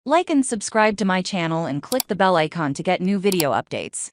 Like and subscribe to my channel and click the bell icon to get new video updates.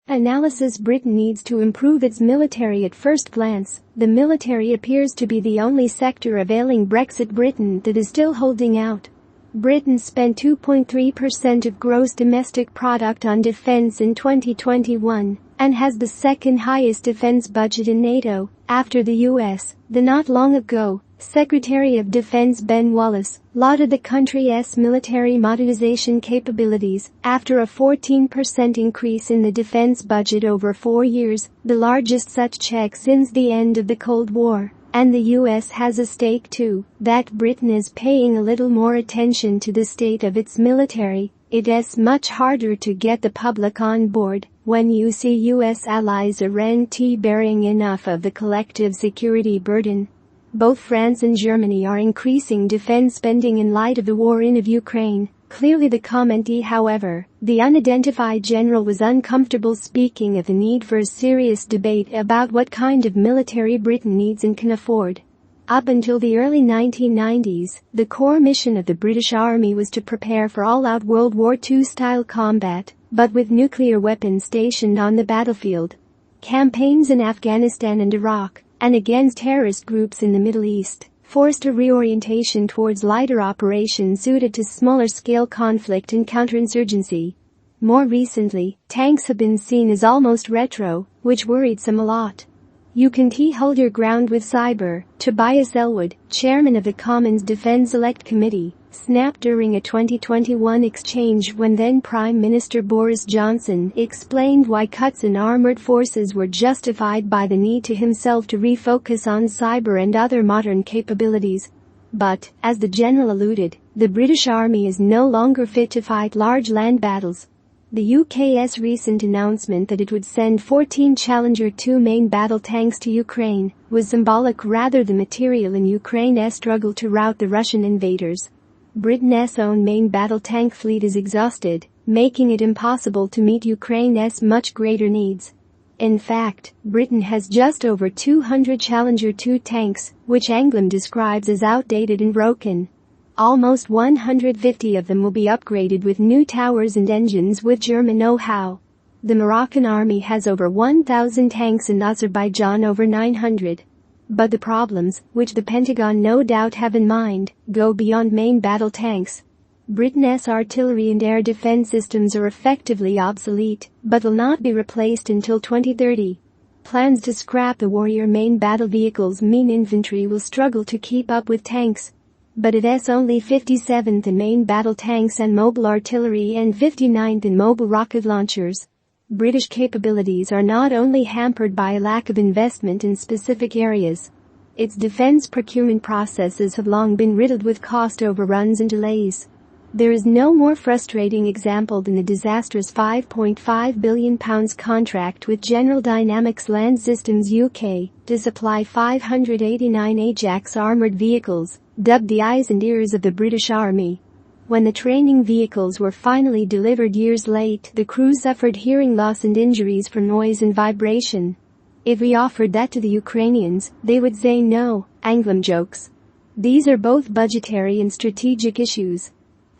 Analysis: Britain needs to improve its military. At first glance, the military appears to be the only sector of ailing Brexit Britain that is still holding out. Britain spent 2.3% of gross domestic product on defense in 2021 and has the second highest defense budget in NATO, after the US. Not long ago, Secretary of Defense Ben Wallace lauded the country's military modernization capabilities after a 14% increase in the defense budget over 4 years, the largest such check since the end of the Cold War. And the US has a stake too. That Britain is paying a little more attention to the state of its military. It is much harder to get the public on board when you see US allies aren't bearing enough of the collective security burden. Both France and Germany are increasing defense spending in light of the war in Ukraine. Clearly the commentee, however, the unidentified general, was uncomfortable speaking of the need for a serious debate about what kind of military Britain needs and can afford. Up until the early 1990s, the core mission of the British Army was to prepare for all-out World War II-style combat, but with nuclear weapons stationed on the battlefield. Campaigns in Afghanistan and Iraq, and against terrorist groups in the Middle East, forced a reorientation towards lighter operations suited to smaller-scale conflict and counterinsurgency. More recently, tanks have been seen as almost retro, which worried some a lot. You can hold your ground with cyber, Tobias Ellwood, chairman of the Commons Defence Select Committee, snapped during a 2021 exchange when then Prime Minister Boris Johnson explained why cuts in armoured forces were justified by the need to himself to refocus on cyber and other modern capabilities. But, as the general alluded, the British Army is no longer fit to fight large land battles. The UK's recent announcement that it would send 14 Challenger 2 main battle tanks to Ukraine was symbolic rather than material in Ukraine's struggle to rout the Russian invaders. Britain's own main battle tank fleet is exhausted, making it impossible to meet Ukraine's much greater needs. In fact, Britain has just over 200 Challenger 2 tanks, which England describes as outdated and broken. Almost 150 of them will be upgraded with new towers and engines with German know-how. The Moroccan army has over 1,000 tanks and Azerbaijan over 900. But the problems, which the Pentagon no doubt have in mind, go beyond main battle tanks. Britain's artillery and air defense systems are effectively obsolete, but will not be replaced until 2030. Plans to scrap the Warrior main battle vehicles mean infantry will struggle to keep up with tanks. But it is only 57th in main battle tanks and mobile artillery and 59th in mobile rocket launchers. British capabilities are not only hampered by a lack of investment in specific areas. Its defense procurement processes have long been riddled with cost overruns and delays. There is no more frustrating example than the disastrous £5.5 billion contract with General Dynamics Land Systems UK to supply 589 Ajax armoured vehicles, dubbed the eyes and ears of the British Army. When the training vehicles were finally delivered years late, the crew suffered hearing loss and injuries from noise and vibration. If we offered that to the Ukrainians, they would say no, Anglim jokes. These are both budgetary and strategic issues.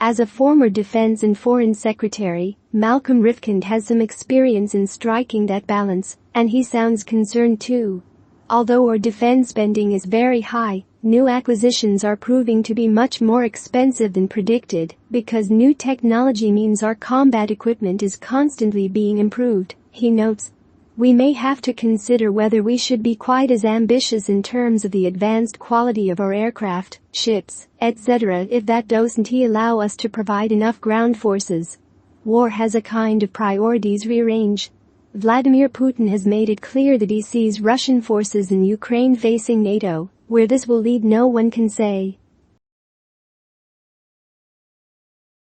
As a former Defense and Foreign Secretary, Malcolm Rifkind has some experience in striking that balance, and he sounds concerned too. Although our defense spending is very high, new acquisitions are proving to be much more expensive than predicted because new technology means our combat equipment is constantly being improved, he notes. We may have to consider whether we should be quite as ambitious in terms of the advanced quality of our aircraft, ships, etc. if that doesn't allow us to provide enough ground forces. War has a kind of priorities rearrange. Vladimir Putin has made it clear that he sees Russian forces in Ukraine facing NATO. Where this will lead no one can say.